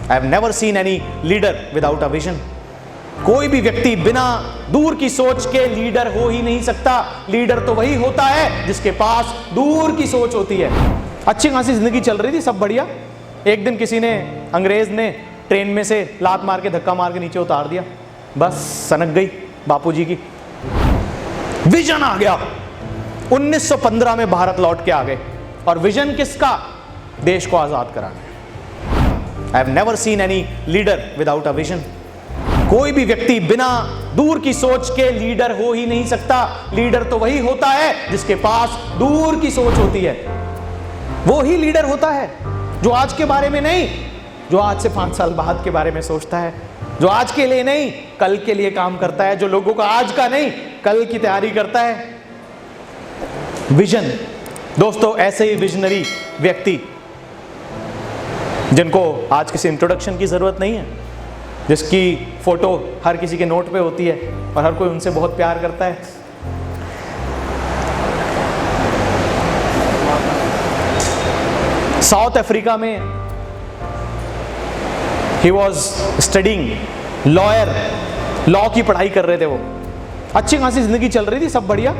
I have never seen any leader without a vision. कोई भी व्यक्ति बिना दूर की सोच के लीडर हो ही नहीं सकता। लीडर तो वही होता है जिसके पास दूर की सोच होती है। अच्छी खासी जिंदगी चल रही थी, सब बढ़िया। एक दिन किसी ने, अंग्रेज ने ट्रेन में से लात मार के, धक्का मार के नीचे उतार दिया, बस सनक गई बापूजी की। विजन आ गया। 1915 में भारत लौट के आ गए। और विजन किसका? देश को आजाद कराना। I have never seen any leader without a vision. कोई भी व्यक्ति बिना दूर की सोच के लीडर हो ही नहीं सकता। लीडर तो वही होता है जिसके पास दूर की सोच होती है। वो ही लीडर होता है जो आज के बारे में नहीं, जो आज से 5 साल बाद के बारे में सोचता है, जो आज के लिए नहीं कल के लिए काम करता है, जो लोगों का आज का नहीं कल की तैयारी करता है। विजन। दोस्तों, ऐसे ही विजनरी व्यक्ति जिनको आज किसी इंट्रोडक्शन की जरूरत नहीं है, जिसकी फोटो हर किसी के नोट पे होती है और हर कोई उनसे बहुत प्यार करता है। साउथ अफ्रीका में he was studying lawyer, law की पढ़ाई कर रहे थे वो। अच्छी खासी जिंदगी चल रही थी, सब बढ़िया।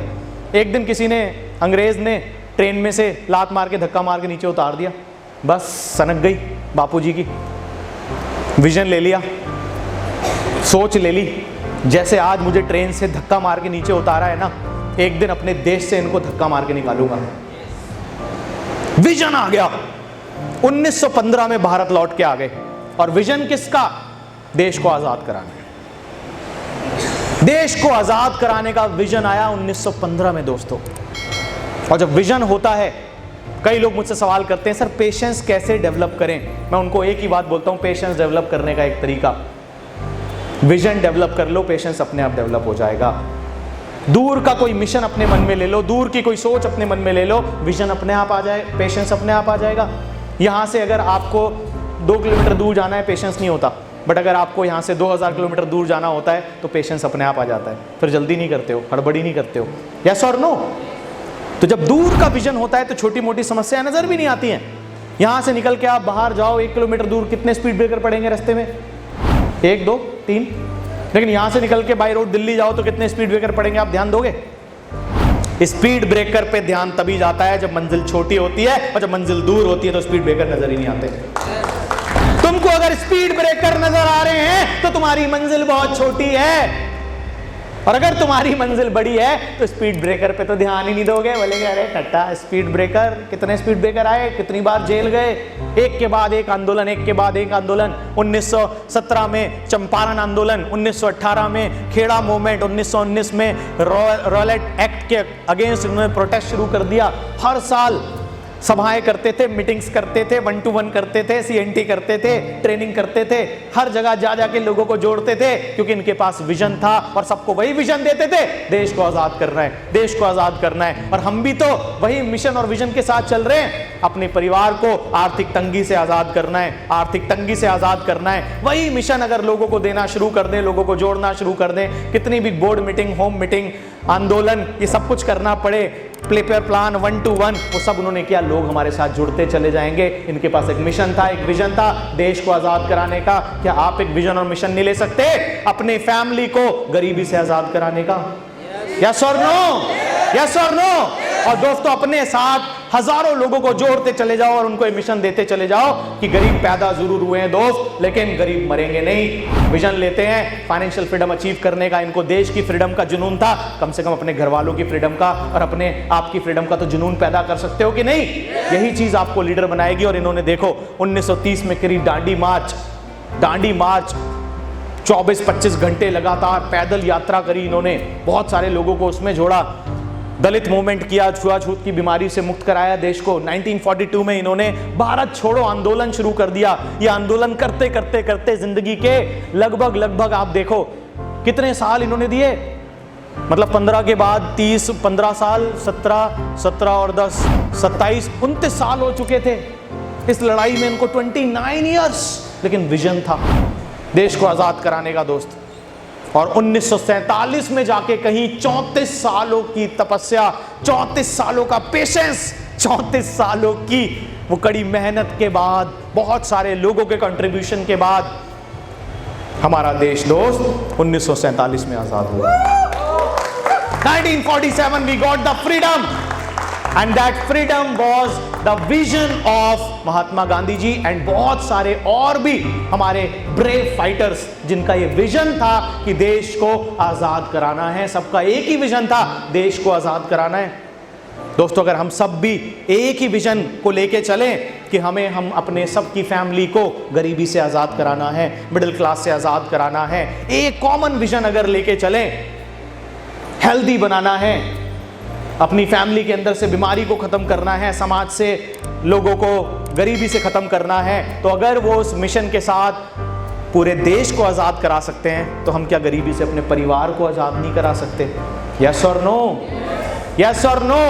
एक दिन किसी ने, अंग्रेज ने ट्रेन में से लात मार के, धक्का मार के नीचे उतार दिया, बस सनक गई बापूजी की। विजन ले लिया, सोच ले ली, जैसे आज मुझे ट्रेन से धक्का मार के नीचे उतारा है ना, एक दिन अपने देश से इनको धक्का मार के निकालूंगा। विजन आ गया। 1915 में भारत लौट के आ गए। और विजन किसका? देश को आजाद कराना। देश को आजाद कराने का विजन आया 1915 में दोस्तों। और जब विजन होता है, कई लोग मुझसे सवाल करते हैं, सर पेशेंस कैसे डेवलप करें? मैं उनको एक ही बात बोलता हूं, पेशेंस डेवलप करने का एक तरीका, विजन डेवलप कर लो, पेशेंस अपने आप डेवलप हो जाएगा। दूर का कोई मिशन अपने मन में ले लो, दूर की कोई सोच अपने मन में ले लो, विजन अपने आप आ जाए, पेशेंस अपने आप आ जाएगा। यहां से अगर आपको 2 किलोमीटर दूर जाना है, पेशेंस नहीं होता, बट अगर आपको यहां से 2000 किलोमीटर दूर जाना होता है तो पेशेंस अपने आप आ जाता है। फिर जल्दी नहीं करते हो, हड़बड़ी नहीं करते हो। यस और नो? तो जब दूर का विजन होता है तो छोटी मोटी समस्याएं नजर भी नहीं आती हैं। यहां से निकल के आप बाहर जाओ 1 किलोमीटर दूर, कितने स्पीड ब्रेकर पड़ेंगे रास्ते में? 1, 2, 3। लेकिन यहां से निकल के बाई रोड दिल्ली जाओ तो कितने स्पीड ब्रेकर पड़ेंगे? आप ध्यान दोगे? स्पीड ब्रेकर पे ध्यान तभी जाता है जब मंजिल छोटी होती है, और जब मंजिल दूर होती है तो स्पीड ब्रेकर नजर ही नहीं आते। तुमको अगर स्पीड ब्रेकर नजर आ रहे हैं तो तुम्हारी मंजिल बहुत छोटी है, और अगर तुम्हारी मंजिल बड़ी है तो स्पीड ब्रेकर पे तो ध्यान ही नहीं दोगे। बोलेंगे अरे टट्टा, स्पीड ब्रेकर, कितने स्पीड ब्रेकर आए, कितनी बार जेल गए, एक के बाद एक आंदोलन, एक के बाद एक आंदोलन। 1917 में चंपारण आंदोलन, 1918 में खेड़ा मूवमेंट, 1919 में रॉलेट एक्ट के अगेंस्ट उन्होंने प्रोटेस्ट शुरू कर दिया। हर साल सभाएं करते थे, मीटिंग्स करते थे, 1 to 1 करते थे, CNT करते थे, ट्रेनिंग करते थे, हर जगह जा जाके लोगों को जोड़ते थे, क्योंकि इनके पास विजन था और सबको वही विजन देते थे, देश को आजाद करना है, देश को आजाद करना है। और हम भी तो वही मिशन और विजन के साथ चल रहे हैं। अपने परिवार को आर्थिक तंगी से आजाद करना है, आर्थिक तंगी से आजाद करना है। वही मिशन अगर लोगों को देना शुरू कर दें, लोगों को जोड़ना शुरू कर दें, कितनी भी बोर्ड मीटिंग, होम मीटिंग, आंदोलन, ये सब कुछ करना पड़े, पेपर प्लान 1 to 1, वो सब उन्होंने किया। लोग हमारे साथ जुड़ते चले जाएंगे। इनके पास एक मिशन था, एक विजन था, देश को आजाद कराने का। क्या आप एक विजन और मिशन नहीं ले सकते अपने फैमिली को गरीबी से आजाद कराने का? यस और नो? यस और नो? और दोस्तों, अपने साथ हजारों लोगों को जोड़ते चले जाओ और उनको मिशन देते चले जाओ कि गरीब पैदा जरूर हुए हैं दोस्त, लेकिन गरीब मरेंगे नहीं। विजन लेते हैं फाइनेंशियल फ्रीडम अचीव करने का, इनको देश की फ्रीडम का जुनून था, कम से कम अपने घर वालों की फ्रीडम का और अपने आप की फ्रीडम का तो जुनून पैदा कर सकते हो कि नहीं? यही चीज आपको लीडर बनाएगी। और इन्होंने देखो 1930 में करी दांडी मार्च 24-25 घंटे लगातार पैदल यात्रा करी इन्होंने, बहुत सारे लोगों को उसमें जोड़ा, दलित मूवमेंट किया, छुआछूत की बीमारी से मुक्त कराया देश को। 1942 में इन्होंने भारत छोड़ो आंदोलन शुरू कर दिया। ये आंदोलन करते करते करते जिंदगी के लगभग आप देखो कितने साल इन्होंने दिए, मतलब 15 के बाद 30, 15 साल, 17 और 10, 27, 29 साल हो चुके थे इस लड़ाई में इनको, 29 ईयर्स। लेकिन विजन था देश को आजाद कराने का दोस्त। और 1947 में जाके कहीं 34 सालों की तपस्या, 34 सालों का पेशेंस 34 सालों की वो कड़ी मेहनत के बाद, बहुत सारे लोगों के कंट्रीब्यूशन के बाद हमारा देश दोस्त 1947 में आजाद हुआ। 1947 we got the freedom and that freedom was the vision of Mahatma Gandhi ji and बहुत सारे और भी हमारे ब्रेव फाइटर्स जिनका ये विजन था कि देश को आजाद कराना है। सबका एक ही विजन था, देश को आजाद कराना है। दोस्तों, अगर हम सब भी एक ही विजन को लेके चलें कि हम अपने सबकी फैमिली को गरीबी से आज़ाद कराना है, मिडिल क्लास से आज़ाद कराना है, एक कॉमन विजन अगर लेके चलें, हेल्दी बनाना है, अपनी फैमिली के अंदर से बीमारी को ख़त्म करना है, समाज से लोगों को गरीबी से ख़त्म करना है, तो अगर वो उस मिशन के साथ पूरे देश को आज़ाद करा सकते हैं तो हम क्या गरीबी से अपने परिवार को आज़ाद नहीं करा सकते? यस और नो? यस और नो?